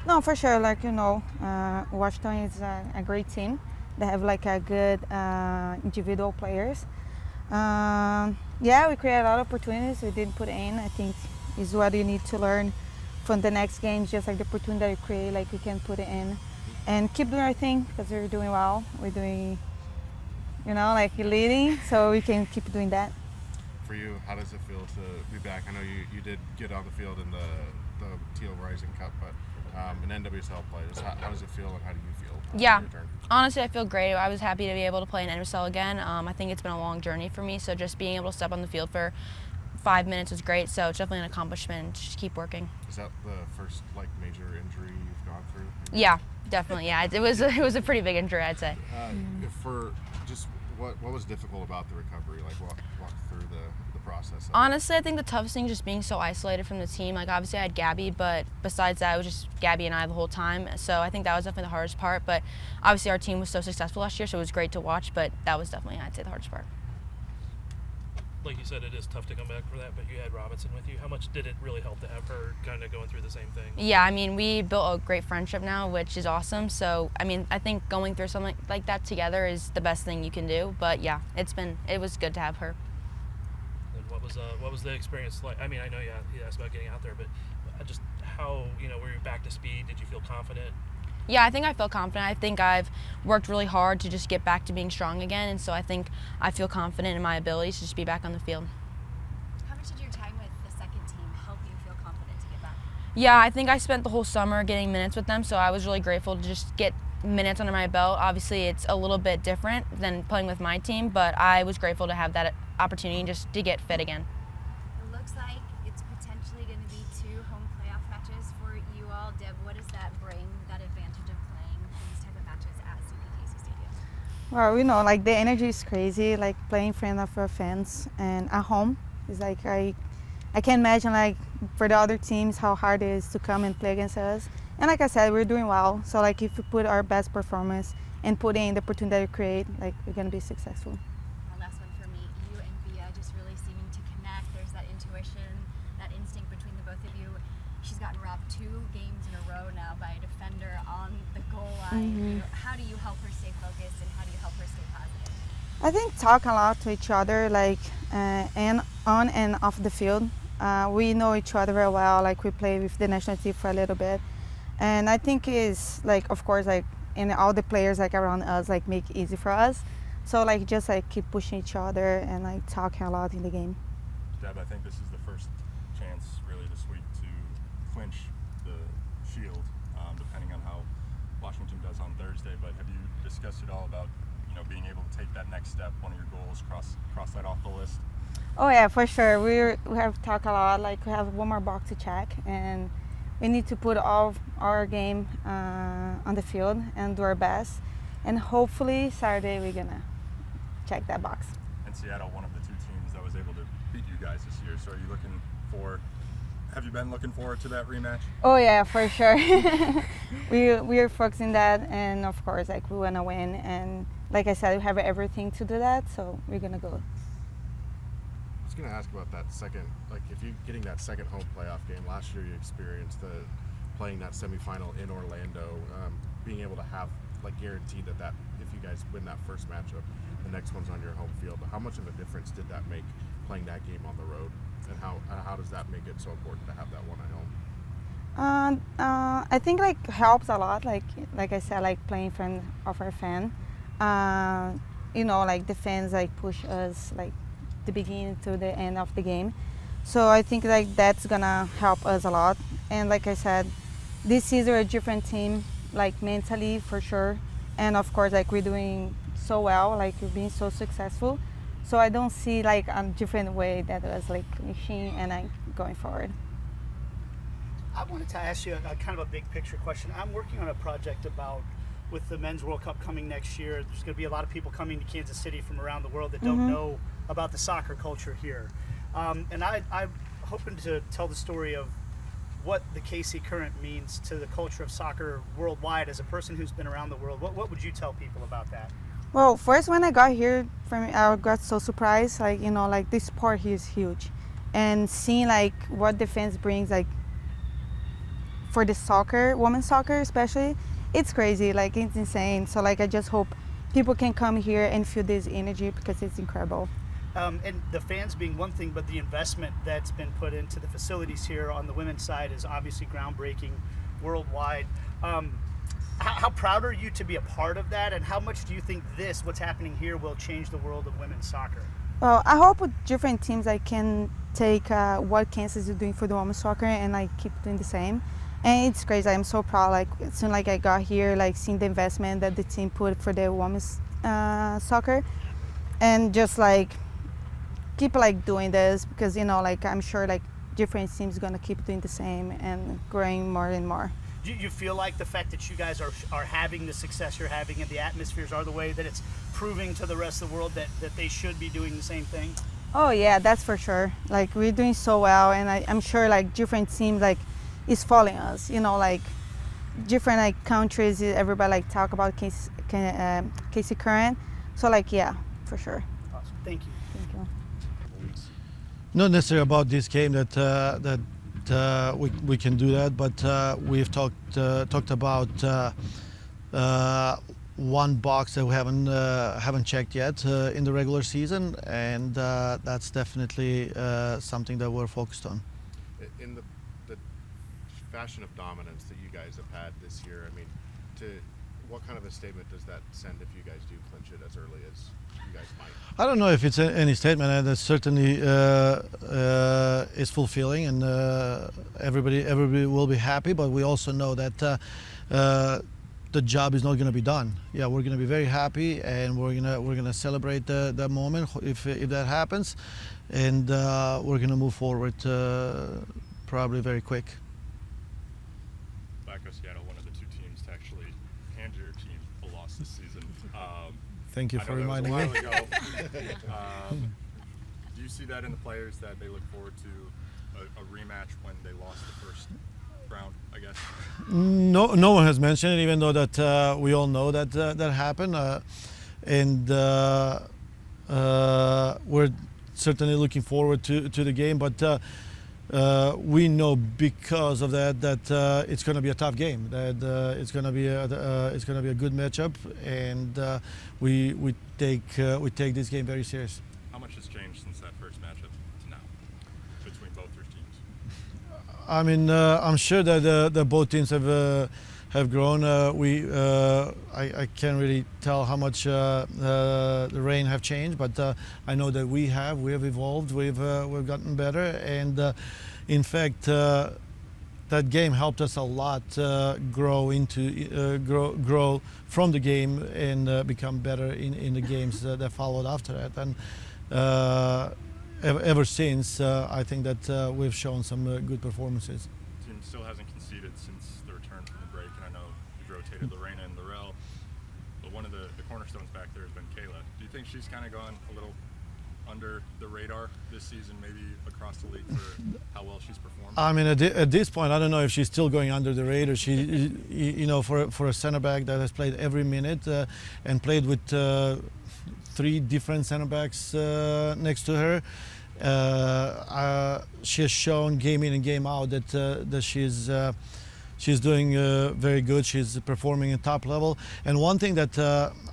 No, for sure. Like Washington is a great team. They have like a good individual players. Yeah, we create a lot of opportunities. We didn't put in. I think is what you need to learn from the next games. Just like the opportunity that you create, like we can put it in, and keep doing our thing because we're doing well. We're doing, like leading, so we can keep doing that. For you, how does it feel to be back? I know you did get on the field in the Teal Rising Cup, but in NWSL play, how does it feel and how do you feel? Yeah, Your turn? honestly, I feel great. I was happy to be able to play in NWSL again. I think it's been a long journey for me, so just being able to step on the field for 5 minutes was great. So it's definitely an accomplishment. Just keep working. Is that the first major injury you've gone through? Yeah, definitely. Yeah, it was a pretty big injury, I'd say. For just what was difficult about the recovery? Like walk through the process. Honestly, I think the toughest thing is just being so isolated from the team. Like obviously I had Gabby, but besides that, it was just Gabby and I the whole time. So I think that was definitely the hardest part. But obviously our team was so successful last year, so it was great to watch. But that was definitely, I'd say, the hardest part. Like you said, it is tough to come back for that, but you had Robinson with you. How much did it really help to have her kind of going through the same thing? Yeah, I mean, we built a great friendship now, which is awesome. So, I mean, I think going through something like that together is the best thing you can do. But yeah, it was good to have her. And what was the experience like? I mean, I know you asked about getting out there, but just how, were you back to speed? Did you feel confident? Yeah, I think I feel confident. I think I've worked really hard to just get back to being strong again, and so I think I feel confident in my abilities to just be back on the field. How much did your time with the second team help you feel confident to get back? Yeah, I think I spent the whole summer getting minutes with them, so I was really grateful to just get minutes under my belt. Obviously, it's a little bit different than playing with my team, but I was grateful to have that opportunity just to get fit again. It looks like it's potentially going to be 2 home playoff matches for you all. Deb, what does that bring, that advantage of playing these type of matches at CPKC Stadium? Well, like the energy is crazy. Like playing in front of our fans and at home is like I can imagine like for the other teams how hard it is to come and play against us. And like I said, we're doing well. So like if we put our best performance and put in the opportunity that we create, like we're gonna be successful. Last one for me. You and Bia just really seeming to connect. There's that intuition, that instinct between the both of you. She's gotten robbed 2 games in a row now by a defender on the goal line. How do you help her stay focused and how do you help her stay positive? I think talk a lot to each other, like and on and off the field. We know each other very well. Like we play with the national team for a little bit, and I think is like of course like and all the players like around us like make it easy for us. So like just like keep pushing each other and like talk a lot in the game. Deb, I think this is the first chance really this week to clinch the Shield, depending on how Washington does on Thursday. But have you discussed it all about being able to take that next step, one of your goals, cross that off the list? Oh yeah, for sure. We have talked a lot. Like we have one more box to check, and we need to put all our game on the field and do our best. And hopefully Saturday we're gonna check that box. And Seattle, one of the 2 teams that was able to beat you guys this year. So are you have you been looking forward to that rematch? Oh yeah, for sure. we are focusing that, and of course like we wanna win. And like I said, we have everything to do that, so we're gonna go. I was going to ask about that second, like if you getting that second home playoff game. Last year you experienced playing that semifinal in Orlando, being able to have like guaranteed that if you guys win that first matchup, the next one's on your home field. How much of a difference did that make playing that game on the road, and how does that make it so important to have that one at home? I think like helps a lot. Like I said, like playing in front of our fan. Like the fans like push us like the beginning to the end of the game. So I think like that's gonna help us a lot. And like I said, this is a different team, like mentally for sure. And of course, like we're doing so well, like we're being so successful. So I don't see like a different way that was like machine and like going forward. I wanted to ask you a kind of a big picture question. I'm working on a project with the Men's World Cup coming next year. There's going to be a lot of people coming to Kansas City from around the world that don't know about the soccer culture here. And I'm hoping to tell the story of what the KC Current means to the culture of soccer worldwide. As a person who's been around the world, what would you tell people about that? Well, first when I got here, I got so surprised. Like this sport here is huge, and seeing like what the fans brings, like for the soccer, women's soccer especially, it's crazy. Like it's insane. So like I just hope people can come here and feel this energy because it's incredible. And the fans being one thing, but the investment that's been put into the facilities here on the women's side is obviously groundbreaking worldwide. How proud are you to be a part of that, and how much do you think what's happening here, will change the world of women's soccer? Well, I hope with different teams I can take what Kansas is doing for the women's soccer and like keep doing the same. And it's crazy. I'm so proud. Like as soon like I got here, like seeing the investment that the team put for the women's soccer, and just like keep like doing this because like I'm sure like different teams gonna keep doing the same and growing more and more. Do you feel like the fact that you guys are having the success you're having and the atmospheres are the way that it's proving to the rest of the world that they should be doing the same thing? Oh yeah, that's for sure. Like we're doing so well, and I'm sure like different teams like is following us. Like different like countries, everybody like talk about Casey Curran. So like yeah, for sure. Awesome. Thank you. Thank you. Not necessarily about this game that we can do that, but we've talked about one box that we haven't checked yet in the regular season, and that's definitely something that we're focused on. In the fashion of dominance that you guys have had this year, I mean, what kind of a statement does that send if you guys do clinch it as early as you guys might? I don't know if it's any statement, and that certainly is fulfilling, and everybody will be happy. But we also know that the job is not going to be done. Yeah, we're going to be very happy, and we're gonna celebrate that moment if that happens, and we're going to move forward probably very quick. Vlatko, Seattle, one of the two teams to actually hand your team a loss this season. Thank you for reminding me. I know that was a while ago. Do you see that in the players, that they look forward to a rematch when they lost the first round, I guess? No one has mentioned it, even though that we all know that that happened, and we're certainly looking forward to the game. But we know because of that it's going to be a tough game. That it's going to be a good matchup, and we take this game very serious. How much has changed since that first matchup to now between both your teams? I mean, I'm sure that the both teams have grown. I can't really tell how much the Reign have changed, but I know that we have evolved. We've gotten better, and in fact, that game helped us a lot grow from the game and become better in the games that followed after that. And ever since, I think that we've shown some good performances. The team still hasn't conceded since the return from the break, and I know you've rotated Lorena and Laurel, but one of the cornerstones back there has been Kayla. Do you think she's kind of gone a little under the radar this season, maybe across the league, for how well she's performed? I mean, at this point, I don't know if she's still going under the radar. She, for a center back that has played every minute and played with 3 different center backs next to her, she has shown game in and game out that she's doing very good. She's performing at top level. And one thing that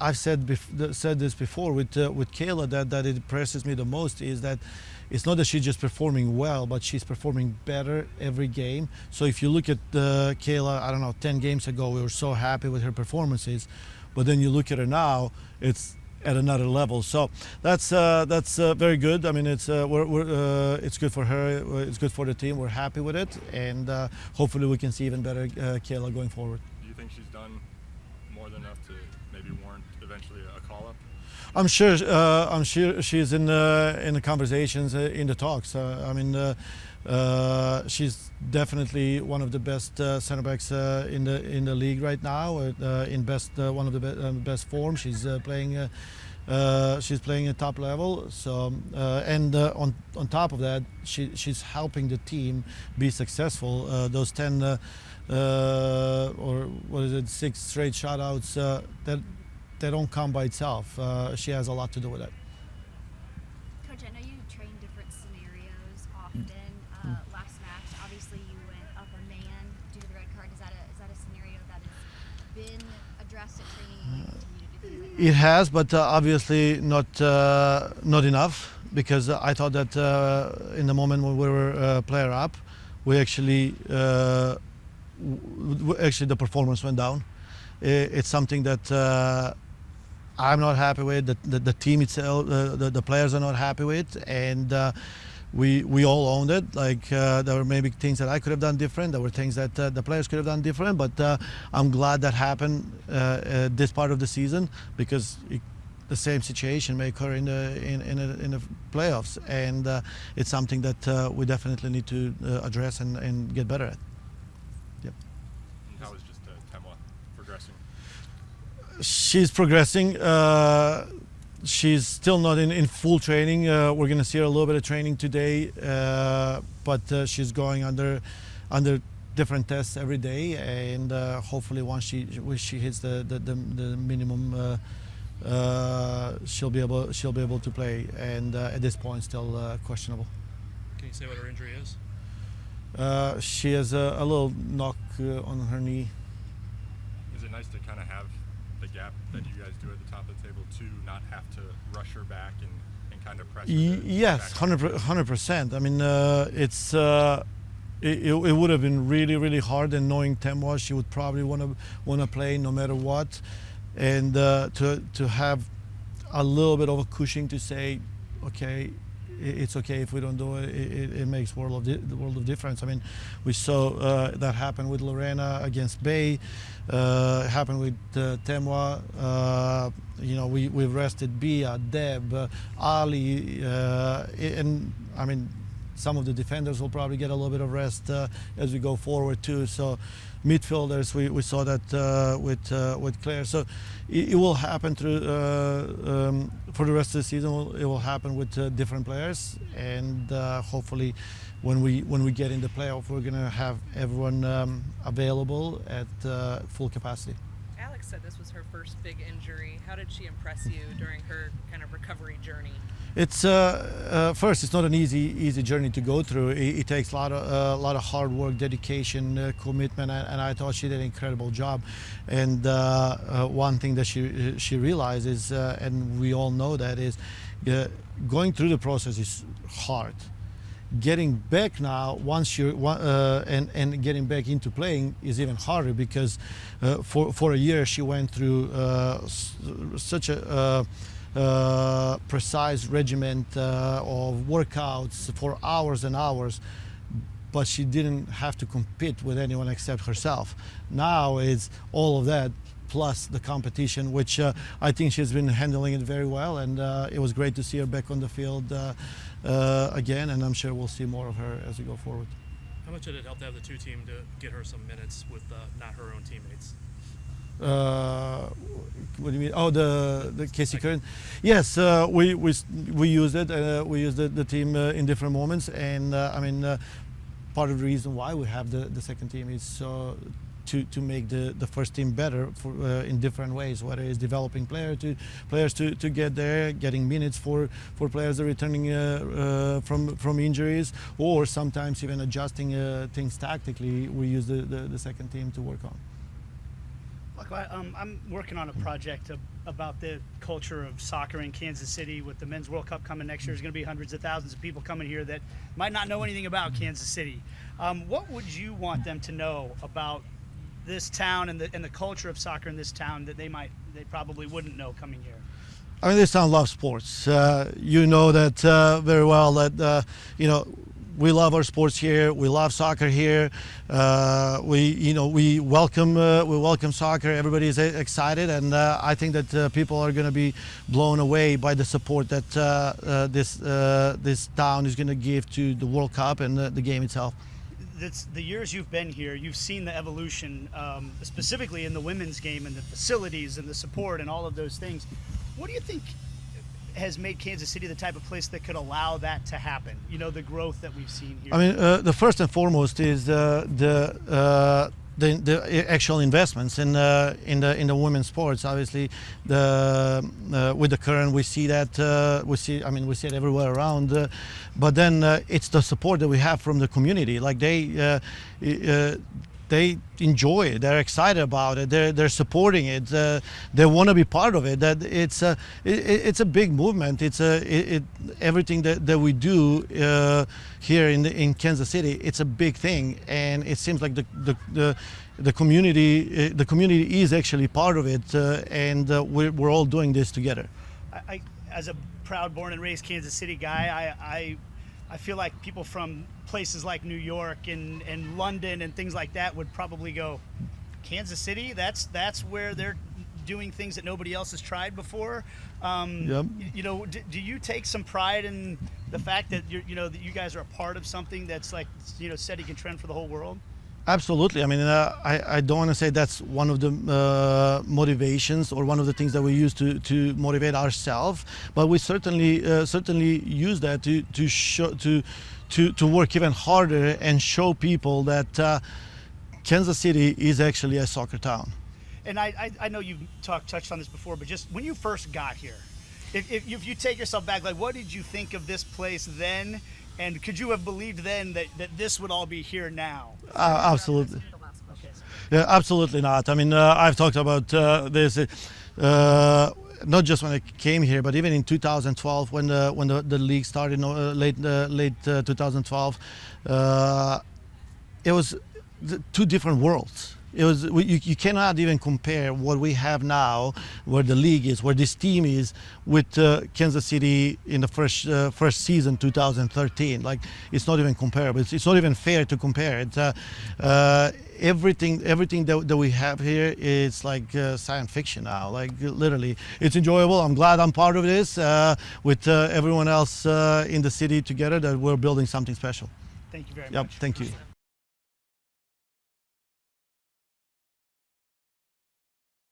I've said this before with Kayla that it impresses me the most is that it's not that she's just performing well, but she's performing better every game. So if you look at Kayla, I don't know, 10 games ago, we were so happy with her performances, but then you look at her now, it's at another level. So that's very good. I mean, it's good for her. It's good for the team. We're happy with it, and hopefully we can see even better Kayla going forward. Do you think she's done more than enough to maybe warrant eventually a call-up? I'm sure she's in the conversations, in the talks. I mean, she's definitely one of the best center backs in the league right now. In one of the best form. She's playing at top level. So and on top of that, she's helping the team be successful. Those 10 or what is it, 6 straight shutouts that they don't come by itself. She has a lot to do with it. Coach, I know you train different scenarios often. Last match, obviously you went up a man due to the red It has, but obviously not enough, because I thought that in the moment when we were player up, we actually the performance went down. It's something that I'm not happy with. The team itself, the players are not happy with, and we all owned it. Like there were maybe things that I could have done different. There were things that the players could have done different. But I'm glad that happened this part of the season, because the same situation may occur in the playoffs, and it's something that we definitely need to address and get better at. Yep. And how is just Temwa progressing? She's progressing. She's still not in full training. We're going to see her a little bit of training today, but she's going under different tests every day, and hopefully once she hits the minimum, she'll be able to play. And at this point, still questionable. Can you say what her injury is? She has a little knock on her knee. Is it nice to kind of have the gap that you guys do at the top of the table to not have to rush her back and kind of press her? Yes, 100%. I mean, it would have been really hard, and knowing Temwa, she would probably want to play no matter what, and to have a little bit of a cushion to say, okay, it's okay if we don't do it. It makes the world of difference. I mean, we saw that happen with Lorena against Bay. Happened with Temwa. We've rested Bia, Deb, Ali, and I mean, some of the defenders will probably get a little bit of rest as we go forward too. So midfielders, we saw that with Claire. So it will happen through for the rest of the season. It will happen with different players, and hopefully when we get in the playoff, we're gonna have everyone available at full capacity. Alex said this was her first big injury. How did she impress you during her kind of recovery journey? It's first, it's not an easy journey to go through. It takes a lot of hard work, dedication, commitment, and I thought she did an incredible job. And one thing that she realized is, and we all know that, is going through the process is hard. Getting back now, once you're and getting back into playing is even harder, because for a year she went through such a precise regiment of workouts for hours and hours, but she didn't have to compete with anyone except herself. Now it's all of that plus the competition, which I think she's been handling it very well, and it was great to see her back on the field again, and I'm sure we'll see more of her as we go forward. How much did it help to have the two team to get her some minutes with not her own teammates? What do you mean? Oh, the Casey Curran. Yes, we used it. We used the team in different moments, and I mean, part of the reason why we have the second team is to make the first team better in different ways, whether it's developing players to get there, getting minutes for players that are returning from injuries, or sometimes even adjusting things tactically. We use the second team to work on. I'm working on a project about the culture of soccer in Kansas City. With the Men's World Cup coming next year, there's going to be hundreds of thousands of people coming here that might not know anything about Kansas City. What would you want them to know about this town and the culture of soccer in this town that they probably wouldn't know coming here? I mean, this town loves sports. You know that very well. That we love our sports here. We love soccer here. We welcome soccer. Everybody is excited, and I think that people are going to be blown away by the support that this town is going to give to the World Cup and the game itself. The years you've been here, you've seen the evolution, specifically in the women's game and the facilities and the support and all of those things. What do you think has made Kansas City the type of place that could allow that to happen? You know, the growth that we've seen here. I mean, the first and foremost is the actual investments in the women's sports. Obviously, with the current, we see that we see it everywhere around. But then it's the support that we have from the community. Like they enjoy it. They're excited about it. They're supporting it. They want to be part of it. That it's a big movement. Everything that we do here in Kansas City. It's a big thing, and it seems like the community is actually part of it, and we're all doing this together. I as a proud born and raised Kansas City guy, I feel like people from places like New York and London and things like that would probably go, Kansas City, that's where they're doing things that nobody else has tried before. Yep. You know, do you take some pride in the fact that that you guys are a part of something that's like, setting a trend for the whole world? Absolutely. I mean, I don't want to say that's one of the motivations or one of the things that we use to motivate ourselves, but we certainly use that to show to work even harder and show people that Kansas City is actually a soccer town. And I know you've touched on this before, but just when you first got here, if you take yourself back, like, what did you think of this place then? And could you have believed then that this would all be here now? Absolutely. Yeah, absolutely not. I mean, I've talked about this not just when I came here, but even in 2012 when the league started, late 2012. It was two different worlds. It was you cannot even compare what we have now, where the league is, where this team is, with Kansas City in the first season, 2013. Like, it's not even comparable. It's not even fair to compare it. Everything that we have here is like science fiction now. Like, literally, it's enjoyable. I'm glad I'm part of this with everyone else in the city together. That we're building something special. Thank you very Yep. much. Thank you.